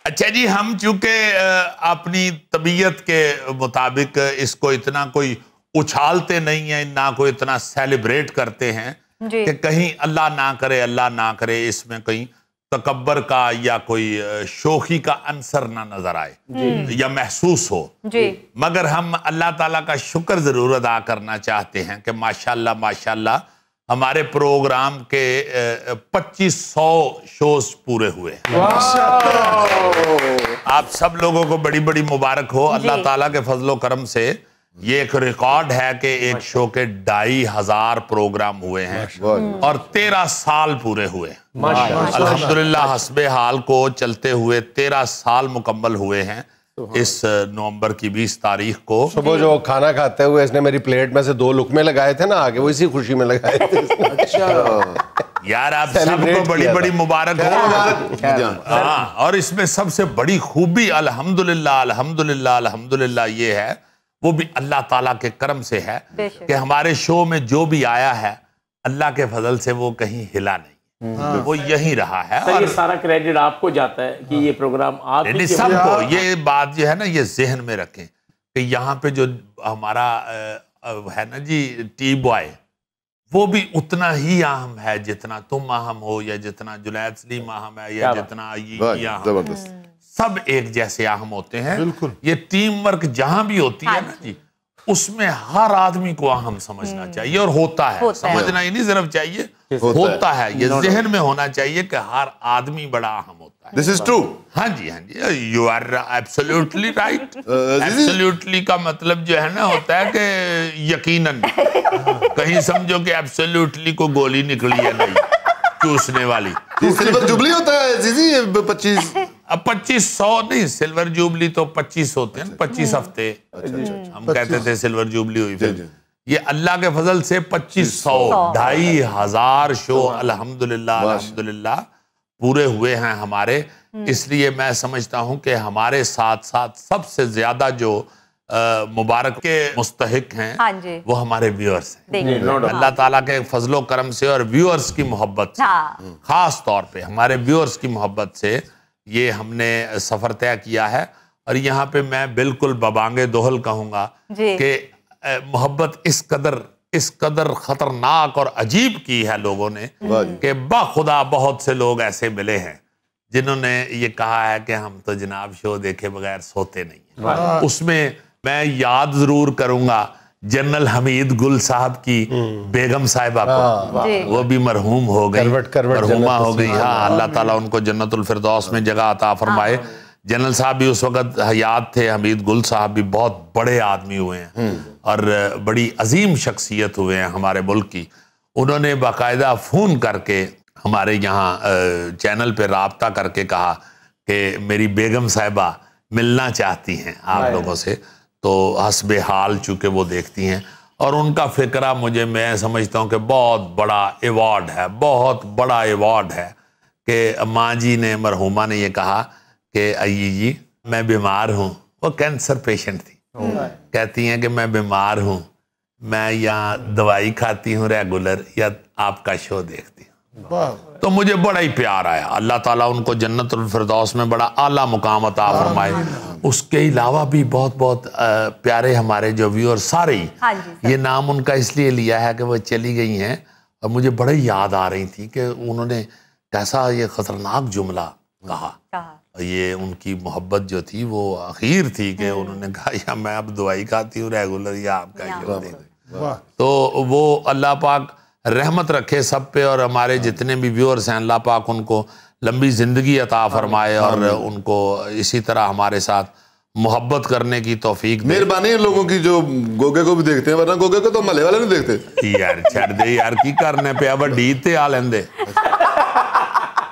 اچھا جی، ہم چونکہ اپنی طبیعت کے مطابق اس کو اتنا کوئی اچھالتے نہیں ہیں، نہ کوئی اتنا سیلیبریٹ کرتے ہیں کہ کہیں اللہ نہ کرے اس میں کہیں تکبر کا یا کوئی شوخی کا عنصر نہ نظر آئے یا محسوس ہو. مگر ہم اللہ تعالیٰ کا شکر ضرور ادا کرنا چاہتے ہیں کہ ماشاءاللہ ہمارے پروگرام کے 2500 شوز پورے ہوئے ہیں. آپ سب لوگوں کو بڑی بڑی مبارک ہو. اللہ تعالیٰ کے فضل و کرم سے یہ ایک ریکارڈ ہے کہ ایک شو کے 2500 پروگرام ہوئے ہیں اور 13 سال پورے ہوئے. الحمدللہ حسب حال کو چلتے ہوئے 13 سال مکمل ہوئے ہیں. اس نومبر کی 20 تاریخ کو صبح جو کھانا کھاتے ہوئے اس نے میری پلیٹ میں سے 2 لقمے لگائے تھے نا آگے، وہ اسی خوشی میں لگائے تھے. یار آپ سب کو بڑی بڑی مبارک ہو. ہاں، اور اس میں سب سے بڑی خوبی الحمدللہ یہ ہے، وہ بھی اللہ تعالیٰ کے کرم سے ہے کہ ہمارے شو میں جو بھی آیا ہے اللہ کے فضل سے وہ کہیں ہلا نہیں، وہ یہی رہا ہے. یہ سارا کریڈٹ آپ کو جاتا ہے کہ یہ پروگرام آپ سب کو یہ بات جو ہے نا یہ ذہن میں رکھیں کہ یہاں پہ جو ہمارا ہے نا جی ٹی بوائے، وہ بھی اتنا ہی اہم ہے جتنا تم اہم ہو یا جتنا جنید سلیم اہم ہے یا جتنا یہ اہم. سب ایک جیسے اہم ہوتے ہیں. یہ ٹیم ورک جہاں بھی ہوتی ہے نا جی، اس میں ہر آدمی کو اہم سمجھنا چاہیے، اور ہوتا ہے. سمجھنا ہی نہیں صرف چاہیے، ہوتا ہے. یہ ذہن میں ہونا چاہیے کہ ہر آدمی بڑا اہم ہوتا ہے. This is true. ہاں جی you are absolutely right. absolutely کا مطلب جو ہے نا ہوتا ہے کہ یقیناً. کہیں سمجھو کہ absolutely کو گولی نکلی ہے نہیں چوسنے والی. سلور جوبلی ہوتا ہے زیزی 25. اب 2500 نہیں، سلور جوبلی تو 25 ہوتے ہیں، 25 ہفتے ہم کہتے تھے سلور جوبلی ہوئی. پھر یہ اللہ کے فضل سے 2500 2500 شو الحمدللہ پورے ہوئے ہیں ہمارے. اس لیے میں سمجھتا ہوں کہ ہمارے ساتھ ساتھ سب سے زیادہ جو مبارک کے مستحق ہیں وہ ہمارے ویورز ہیں. اللہ تعالیٰ کے فضل و کرم سے اور ویورز کی محبت سے، خاص طور پہ ہمارے ویورز کی محبت سے یہ ہم نے سفر طے کیا ہے. اور یہاں پہ میں بالکل ببانگ دوہل کہوں گا کہ محبت اس قدر خطرناک اور عجیب کی ہے لوگوں نے کہ بخدا بہت سے لوگ ایسے ملے ہیں جنہوں نے یہ کہا ہے کہ ہم تو جناب شو دیکھے بغیر سوتے نہیں. اس میں یاد ضرور کروں گا جنرل حمید گل صاحب کی بیگم صاحبہ کو، وہ بھی مرحوم ہو گئی، مرحومہ ہو گئی. ہاں، اللہ تعالیٰ ان کو جنت الفردوس میں جگہ عطا فرمائے. جنرل صاحب بھی اس وقت حیات تھے، حمید گل صاحب بھی بہت بڑے آدمی ہوئے ہیں اور بڑی عظیم شخصیت ہوئے ہیں ہمارے ملک کی. انہوں نے باقاعدہ فون کر کے ہمارے یہاں چینل پہ رابطہ کر کے کہا کہ میری بیگم صاحبہ ملنا چاہتی ہیں آپ لوگوں سے. تو حسب حال چونکہ وہ دیکھتی ہیں، اور ان کا فکرہ میں سمجھتا ہوں کہ بہت بڑا ایوارڈ ہے، بہت بڑا ایوارڈ ہے کہ ماں جی نے، مرحومہ نے یہ کہا کہ آئی جی میں بیمار ہوں. وہ کینسر پیشنٹ تھی. کہتی ہیں کہ میں بیمار ہوں، میں یہاں دوائی کھاتی ہوں ریگولر یا آپ کا شو دیکھتی ہوں. تو مجھے بڑا ہی پیار آیا. اللہ تعالیٰ ان کو جنت الفردوس میں بڑا اعلیٰ مقام عطا فرمائے. اس کے علاوہ بھی بہت بہت پیارے ہمارے جو ویور سارے ہی، یہ نام ان کا اس لیے لیا ہے کہ وہ چلی گئی ہیں اور مجھے بڑے یاد آ رہی تھی کہ انہوں نے کیسا یہ خطرناک جملہ کہا. یہ ان کی محبت جو تھی وہ اخیر تھی کہ انہوں نے کہا یا میں اب دوائی کھاتی ہوں ریگولر یا آپ کا شو دیکھتی. تو وہ اللہ پاک رحمت رکھے سب پہ، اور ہمارے جتنے بھی ویورز ہیں اللہ پاک ان کو لمبی زندگی عطا فرمائے اور ان کو اسی طرح ہمارے ساتھ محبت کرنے کی توفیق دے. مہربانی ان لوگوں کی جو گوگے کو بھی دیکھتے ہیں، ورنہ گوگے کو تو ملے والے نہیں دیکھتے. یار چھڑ دے یار، کی کرنے پہ اب ڈیت تے آ لیندے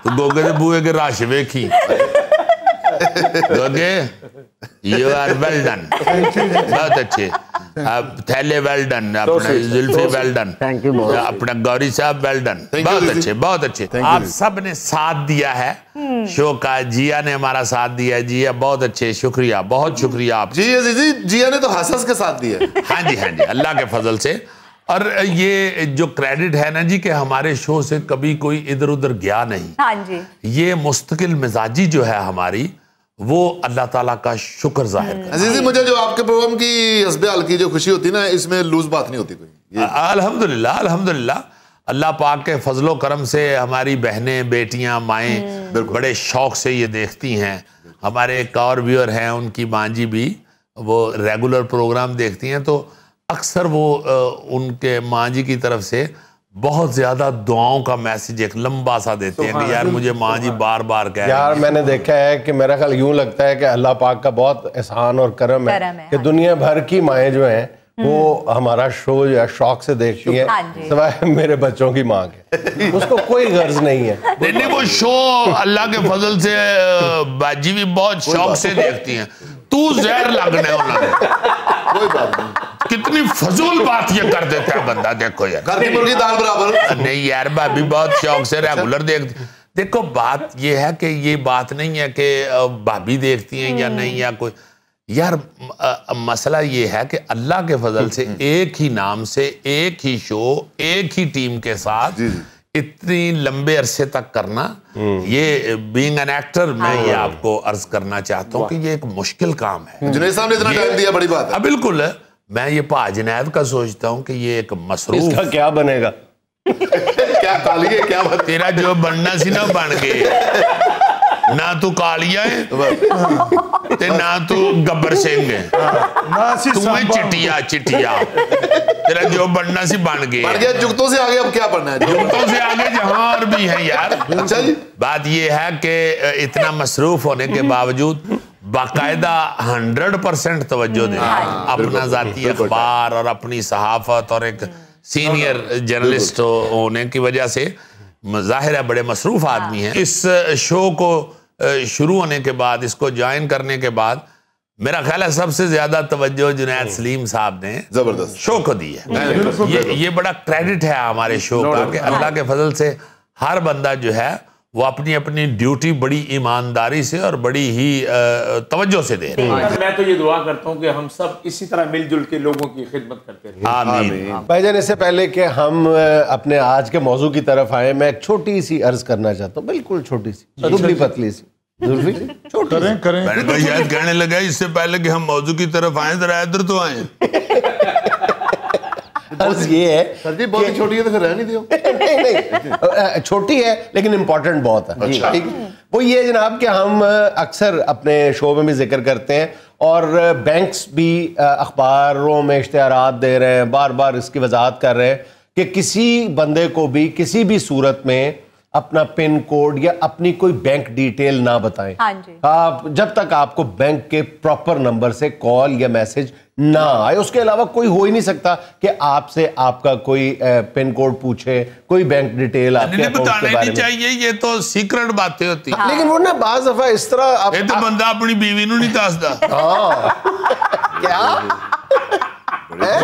تو گوگے دے بوئے کے راش ویکھی. گوگے یو آر ویل ڈن، بہت اچھے. تھیلے ویل ڈن، اپنے زلفی ویل ڈن، اپنا گوری صاحب ویل ڈن، بہت اچھے بہت اچھے. آپ سب نے ساتھ دیا ہے شو کا. جیا نے ہمارا ساتھ دیا ہے. جیا بہت اچھے، شکریہ، بہت شکریہ آپ. جی عزیزی، جیا نے تو حسس کے ساتھ دیا. ہاں جی اللہ کے فضل سے. اور یہ جو کریڈٹ ہے نا جی کہ ہمارے شو سے کبھی کوئی ادھر ادھر گیا نہیں. یہ مستقل مزاجی جو ہے ہماری، وہ اللہ تعالیٰ کا شکر ظاہر کرنا. عزیزی مجھے جو آپ کے پروگرام کی حسب حال کی جو خوشی ہوتی نا اس میں لوز بات نہیں ہوتی کوئی. الحمدللہ الحمدللہ اللہ پاک کے فضل و کرم سے ہماری بہنیں بیٹیاں مائیں بڑے شوق سے یہ دیکھتی ہیں. ہمارے ایک اور ویور ہیں ان کی ماں جی بھی وہ ریگولر پروگرام دیکھتی ہیں تو اکثر وہ ان کے ماں جی کی طرف سے بہت زیادہ دعاؤں کا میسج ایک لمبا سا دیتے ہیں کہ یار مجھے ماں جی بار بار کہہ رہے ہیں. یار میں نے دیکھا ہے کہ میرا خیال یوں لگتا ہے کہ اللہ پاک کا بہت احسان اور کرم ہے کہ دنیا بھر کی مائیں جو ہیں وہ ہمارا شو جو ہے شوق سے دیکھتی ہیں سوائے میرے بچوں کی ماں کے. اس کو کوئی غرض نہیں ہے. نہیں وہ شو اللہ کے فضل سے باجی بھی بہت شوق سے دیکھتی ہیں. تو زہر لگنے انہوں نے کوئی بات نہیں. کتنی فضول بات یہ کر دیتا ہے بندہ. دیکھو یار گھر کی مرغی دال برابر. نہیں یار بھابی بہت شوق سے ریگولر دیکھتی. دیکھو بات یہ ہے کہ یہ بات نہیں ہے کہ بھابی دیکھتی ہیں یا نہیں یا کوئی. یار مسئلہ یہ ہے کہ اللہ کے فضل سے ایک ہی نام سے ایک ہی شو ایک ہی ٹیم کے ساتھ اتنی لمبے عرصے تک کرنا یہ بینگ این ایکٹر میں یہ آپ کو عرض کرنا چاہتا ہوں کہ یہ ایک مشکل کام ہے. جنید صاحب نے اتنا ٹائم دیا بڑی بات ہے. بالکل میں یہ پا جنید کا سوچتا ہوں کہ یہ ایک مصروف اس کا کیا بنے گا کیا کالیے کیا بات. تیرا جو بننا سی نا بن گئے. نہ تو کالیا ہے تے نہ تو گبر سنگھ ہے تمہیں چٹیا چٹیا. تیرا جو بننا سی بن گئے. بن گیا جگتوں سے آگے اب کیا پڑھنا ہے. جگتوں سے آگے جہاں اور بھی ہیں یار. اچھا جی بات یہ ہے کہ اتنا مصروف ہونے کے باوجود باقاعدہ 100% توجہ دیں اپنا ذاتی اخبار اور اپنی صحافت اور ایک سینئر جرنلسٹ ہونے کی وجہ سے ظاہر ہے بڑے مصروف آدمی ہیں. اس شو کو شروع ہونے کے بعد اس کو جوائن کرنے کے بعد میرا خیال ہے سب سے زیادہ توجہ جنید سلیم صاحب نے زبردست شو کو دی ہے. یہ بڑا کریڈٹ ہے ہمارے شو کا کہ اللہ کے فضل سے ہر بندہ جو ہے وہ اپنی اپنی ڈیوٹی بڑی ایمانداری سے اور بڑی ہی توجہ سے دے رہے ہیں. میں تو یہ دعا کرتا ہوں کہ ہم سب اسی طرح مل جل کے لوگوں کی خدمت کرتے رہیں. آمین. بھائی جان اس سے پہلے کہ ہم اپنے آج کے موضوع کی طرف آئیں میں ایک چھوٹی سی عرض کرنا چاہتا ہوں بالکل چھوٹی سی دبلی پتلی سی میں نے کہا شاید کہنے لگا اس سے پہلے کہ ہم موضوع کی طرف آئیں ذرا ادھر تو آئیں. عرض یہ ہے سر جی بہت چھوٹی ہے تو پھر رہ نہیں دیو. نہیں چھوٹی ہے لیکن امپورٹنٹ بہت ہے. وہ یہ جناب کہ ہم اکثر اپنے شو میں بھی ذکر کرتے ہیں اور بینکس بھی اخباروں میں اشتہارات دے رہے ہیں بار بار اس کی وضاحت کر رہے ہیں کہ کسی بندے کو بھی کسی بھی صورت میں اپنا پن کوڈ یا اپنی کوئی بینک ڈیٹیل نہ بتائیں. آپ جب تک آپ کو بینک کے پراپر نمبر سے کال یا میسج نہ آئے اس کے علاوہ کوئی ہو ہی نہیں سکتا کہ آپ سے آپ کا کوئی پن کوڈ پوچھے کوئی بینک ڈیٹیل آپ کے اکاؤنٹ کے بارے میں. چاہیے یہ تو سیکرٹ باتیں ہوتی ہیں لیکن وہ نا بعض دفعہ اس طرح یہ تو بندہ اپنی بیوی نو نہیں دسدا. کیا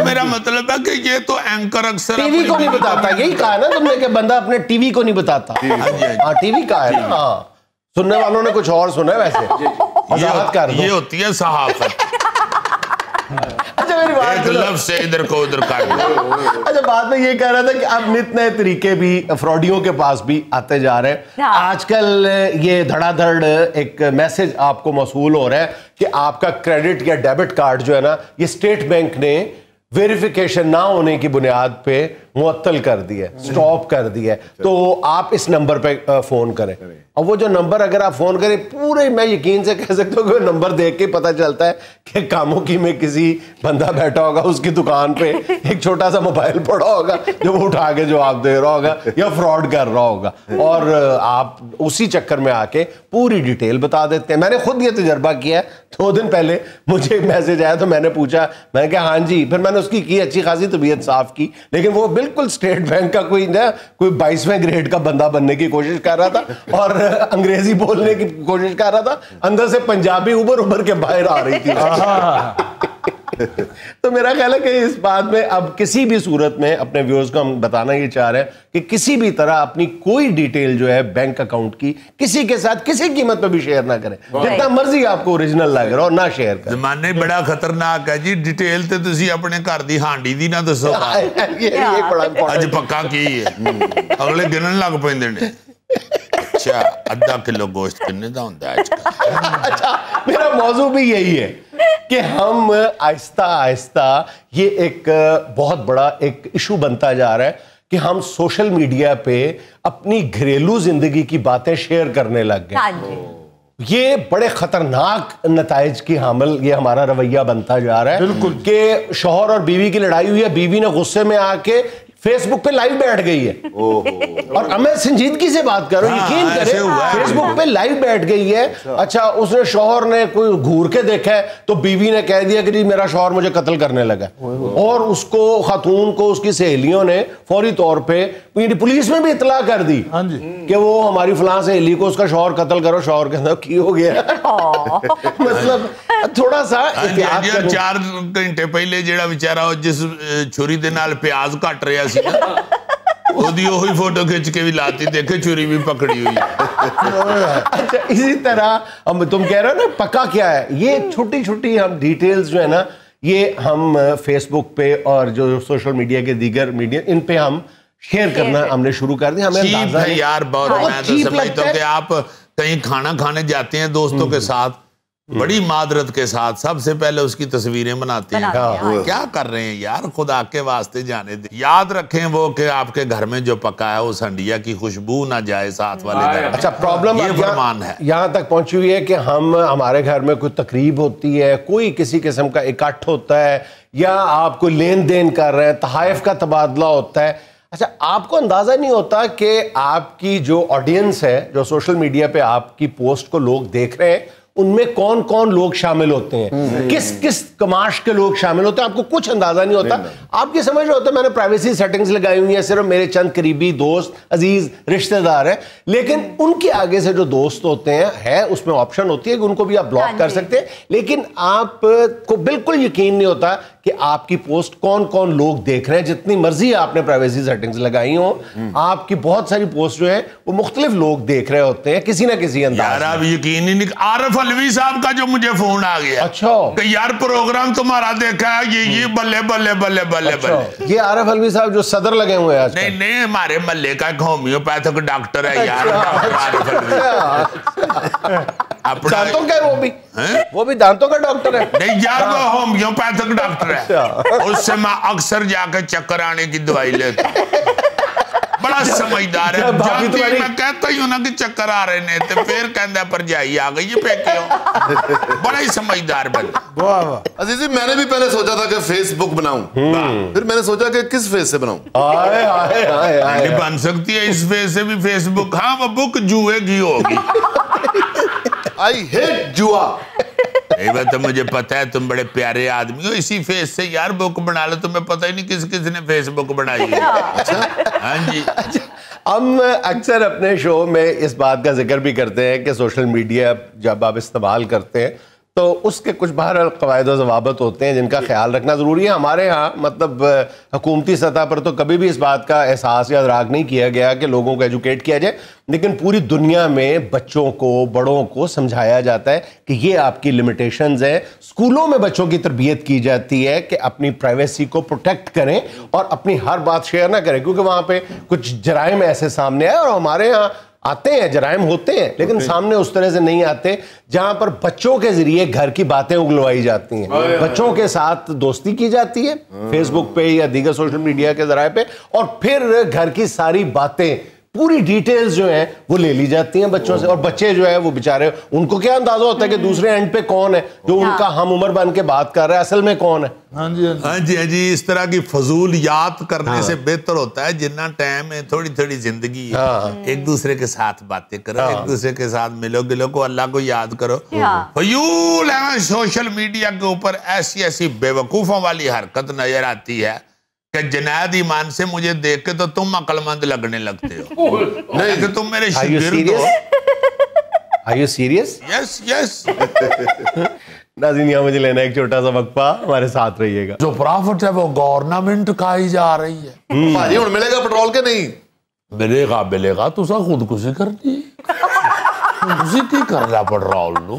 میرا مطلب ہے کہ یہ تو اینکر اکثر ٹی وی کو نہیں بتاتا. یہی کہا نا تم نے کہ بندہ اپنے ٹی وی کو نہیں بتاتا. ہاں ٹی وی کا ہے نا. ہاں سننے والوں نے کچھ اور سنا ہے ویسے وضاحت کر دو. یہ ہوتی ہے صحافت. اچھا میری بات ایک لفظ سے ادھر کو ادھر کر دو. اچھا بات میں یہ کہہ رہا تھا کہ اب نت نئے طریقے بھی فراڈیوں کے پاس بھی آتے جا رہے ہیں. آج کل یہ دھڑا دھڑ ایک میسج آپ کو موصول ہو رہا ہے کہ آپ کا کریڈٹ یا ڈیبٹ کارڈ جو ہے نا یہ اسٹیٹ بینک نے ویریفیکیشن نہ ہونے کی بنیاد پہ معطل کر دیا ہے سٹاپ کر دیا ہے. تو آپ اس نمبر پہ فون کریں. اور وہ جو نمبر اگر آپ فون کریں پورے میں یقین سے کہہ سکتا ہوں کہ وہ نمبر دیکھ کے پتہ چلتا ہے کہ کاموں کی میں کسی بندہ بیٹھا ہوگا اس کی دکان پہ ایک چھوٹا سا موبائل پڑا ہوگا جو وہ اٹھا کے جواب دے رہا ہوگا یا فراڈ کر رہا ہوگا اور آپ اسی چکر میں آ کے پوری ڈیٹیل بتا دیتے ہیں. میں نے خود یہ تجربہ کیا ہے. 2 دن پہلے مجھے ایک میسج آیا تو میں نے پوچھا میں نے کہا ہاں جی. پھر میں نے اس کی اچھی خاصی طبیعت صاف کی لیکن وہ بالکل اسٹیٹ بینک کا کوئی 22ویں گریڈ کا بندہ بننے کی کوشش کر رہا تھا اور انگریزی بولنے کی کوشش کر رہا تھا. اندر سے پنجابی ابھر کے باہر آ رہی تھی. تو میرا خیال ہے کہ اس بات میں اب کسی بھی صورت میں اپنے ویورز کو ہم بتانا یہ چاہ رہے ہیں کہ کسی بھی طرح اپنی کوئی ڈیٹیل جو ہے بینک اکاؤنٹ کی کسی کے ساتھ کسی قیمت پہ بھی شیئر نہ کریں. جتنا مرضی آپ کو اوریجنل لگ رہا ہو نہ شیئر کریں. زمانے بڑا خطرناک ہے جی. ڈیٹیل تے تسی اپنے گھر دی ہانڈی دی نہ دسو. یہ بڑا اج پکا کی ہے اگلے گنن لگ پیندے نے. اچھا ادھا کلو گوشت کنے دا ہوندا ہے آج کل؟ اچھا میرا موضوع بھی یہی ہے کہ ہم آہستہ آہستہ یہ ایک بہت بڑا ایک ایشو بنتا جا رہا ہے کہ ہم سوشل میڈیا پہ اپنی گھریلو زندگی کی باتیں شیئر کرنے لگ گئے. یہ بڑے خطرناک نتائج کی حامل یہ ہمارا رویہ بنتا جا رہا ہے کہ شوہر اور بیوی کی لڑائی ہوئی ہے, بیوی نے غصے میں آ کے فیس بک پہ لائیو بیٹھ گئی ہے, اور میں سنجیدگی سے بات کر رہا ہوں, یقین کریں فیس بک پہ لائیو بیٹھ گئی ہے. اچھا اس نے شوہر نے کوئی گھور کے دیکھا ہے تو بیوی نے کہہ دیا کہ جی میرا شوہر مجھے قتل کرنے لگا, اور اس کو خاتون کو اس کی سہیلیوں نے فوری طور پہ پولیس میں بھی اطلاع کر دی کہ وہ ہماری فلاں سہیلی کو اس کا شوہر قتل کرو. شوہر کے اندر کی ہو گیا مطلب تھوڑا سا 4 گھنٹے پہلے جیڑا بیچارہ جس چھری دے نال پیاز کٹ رہا سی نا وہی فوٹو کھچ کے بھی لاتی دیکھے چھری بھی پکڑی ہوئی. اچھا اسی طرح تم کہہ رہے ہو نا پکا کیا ہے, یہ چھوٹی چھوٹی ہم ڈیٹیلز جو ہے نا یہ ہم فیس بک پہ اور جو سوشل میڈیا کے دیگر میڈیا ان پہ ہم شیئر کرنا ہم نے شروع کر دیا. ہمیں چیپ ہے یار بہت. میں تو سمجھتا ہوں کہ آپ کہیں کھانا کھانے جاتے ہیں دوستوں کے ساتھ بڑی معذرت کے ساتھ سب سے پہلے اس کی تصویریں بناتے ہیں. کیا کر رہے ہیں یار, خدا کے واسطے جانے دیں. یاد رکھیں وہ کہ آپ کے گھر میں جو پکا ہے اس ہنڈیا کی خوشبو نہ جائے ساتھ والے گھر میں. اچھا پرابلم یہ فرمان ہے یہاں تک پہنچی ہوئی ہے کہ ہمارے گھر میں کوئی تقریب ہوتی ہے, کوئی کسی قسم کا اکٹھ ہوتا ہے, یا آپ کوئی لین دین کر رہے ہیں, تحائف کا تبادلہ ہوتا ہے. اچھا آپ کو اندازہ نہیں ہوتا کہ آپ کی جو آڈینس ہے جو سوشل میڈیا پہ آپ کی پوسٹ کو لوگ دیکھ رہے ہیں ان میں کون کون لوگ شامل ہوتے ہیں, کس کس کماش کے لوگ شامل ہوتے ہیں, آپ کو کچھ اندازہ نہیں ہوتا. آپ یہ سمجھ رہے ہوتے ہیں میں نے پرائیویسی سیٹنگز لگائی ہوئی ہیں, صرف میرے چند قریبی دوست عزیز رشتہ دار ہیں, لیکن ان کے آگے سے جو دوست ہوتے ہیں ہے اس میں آپشن ہوتی ہے کہ ان کو بھی آپ بلاک کر سکتے ہیں, لیکن آپ کو بالکل یقین نہیں ہوتا کہ آپ کی پوسٹ کون کون لوگ دیکھ رہے ہیں. جتنی مرضی آپ نے پرائیویسی سیٹنگز لگائی ہوں, آپ کی بہت ساری پوسٹ جو ہے وہ مختلف لوگ دیکھ رہے ہوتے ہیں کسی نہ کسی انداز. یار آپ یقین ہی نہیں. عارف علوی صاحب کا جو مجھے فون آ گیا اچھا کہ یار پروگرام تمہارا دیکھا ہے, یہ بلے بلے بلے بلے بلے. یہ عارف علوی صاحب جو صدر لگے ہوئے ہیں آج نہیں نہیں ہمارے محلے کا ایک ہومیوپیتھک ڈاکٹر ہے یار, ڈاکٹر عارف علوی. دانتوں کا وہ بھی دانتوں کا ڈاکٹر ہے. نہیں یار وہ ہومیوپیتھک ڈاکٹر ہے, اس سے میں اکثر جا کے چکر آنے کی دوائی لیتا ہوں. بڑا سمجھدار ہے. جب بھی میں کہتا ہی ہوں نا کہ چکر آ رہے نے تو پھر کہندہ پر جائی آ گئی یہ پھینکے ہو. بڑا ہی سمجھدار بندہ. عزیزی میں نے بھی پہلے سوچا تھا کہ فیس بک بناؤں, پھر میں نے سوچا کہ کس فیس سے بناؤں. نہیں بن سکتی ہے اس فیس سے بھی فیس بک. ہاں وہ بک جوئے کی ہوگی. I hate جوا. تو مجھے پتا ہے تم بڑے پیارے آدمی ہو, اسی فیس سے یار بک بنا لو. تمہیں پتہ ہی نہیں کس کس نے فیس بک بنائی ہے. ہاں جی ہم اکثر اپنے شو میں اس بات کا ذکر بھی کرتے ہیں کہ سوشل میڈیا جب آپ استعمال کرتے ہیں تو اس کے کچھ بہرحال قواعد و ضوابط ہوتے ہیں جن کا خیال رکھنا ضروری ہے. ہمارے ہاں مطلب حکومتی سطح پر تو کبھی بھی اس بات کا احساس یا ادراک نہیں کیا گیا کہ لوگوں کو ایجوکیٹ کیا جائے, لیکن پوری دنیا میں بچوں کو بڑوں کو سمجھایا جاتا ہے کہ یہ آپ کی لمیٹیشنز ہیں. اسکولوں میں بچوں کی تربیت کی جاتی ہے کہ اپنی پرائیویسی کو پروٹیکٹ کریں اور اپنی ہر بات شیئر نہ کریں, کیونکہ وہاں پہ کچھ جرائم ایسے سامنے آئے, اور ہمارے ہاں آتے ہیں جرائم ہوتے ہیں لیکن سامنے اس طرح سے نہیں آتے جہاں پر بچوں کے ذریعے گھر کی باتیں اگلوائی جاتی ہیں, بچوں کے ساتھ دوستی کی جاتی ہے فیس بک پہ یا دیگر سوشل میڈیا کے ذرائع پہ, اور پھر گھر کی ساری باتیں پوری ڈیٹیلز جو ہیں وہ لے لی جاتی ہیں بچوں سے. اور بچے جو ہے وہ بیچارے ان کو کیا اندازہ ہوتا ہے کہ دوسرے اینڈ پہ کون ہے جو ان کا ہم عمر بن کے بات کر رہا ہے, اصل میں کون ہے. ہاں جی ہاں جی اس طرح کی فضول یاد کرنے سے بہتر ہوتا ہے جتنا ٹائم ہے تھوڑی تھوڑی زندگی ہے ایک دوسرے کے ساتھ باتیں کرو, ایک دوسرے کے ساتھ ملو گلو کو, اللہ کو یاد کرو. فیول ہے سوشل میڈیا کے اوپر ایسی ایسی بے وقوفوں والی حرکت نظر آتی ہے کہ جنید ایمان سے مجھے دیکھ کے تو تم عقل مند لگنے لگتے ہو. نہیں کہ تم میرے شاگرد ہو. Are you serious? Yes, yes. ناظرین یہاں مجھے لینا ایک چھوٹا سا وقفہ, ہمارے ساتھ رہیے گا. جو پرافٹ ہے وہ گورنمنٹ کھائی جا رہی ہے. بھائی ہوں ملے گا پٹرول کے نہیں ملے گا تو سا خودکشی کرنی. خودکشی کی کر رہا پٹرول.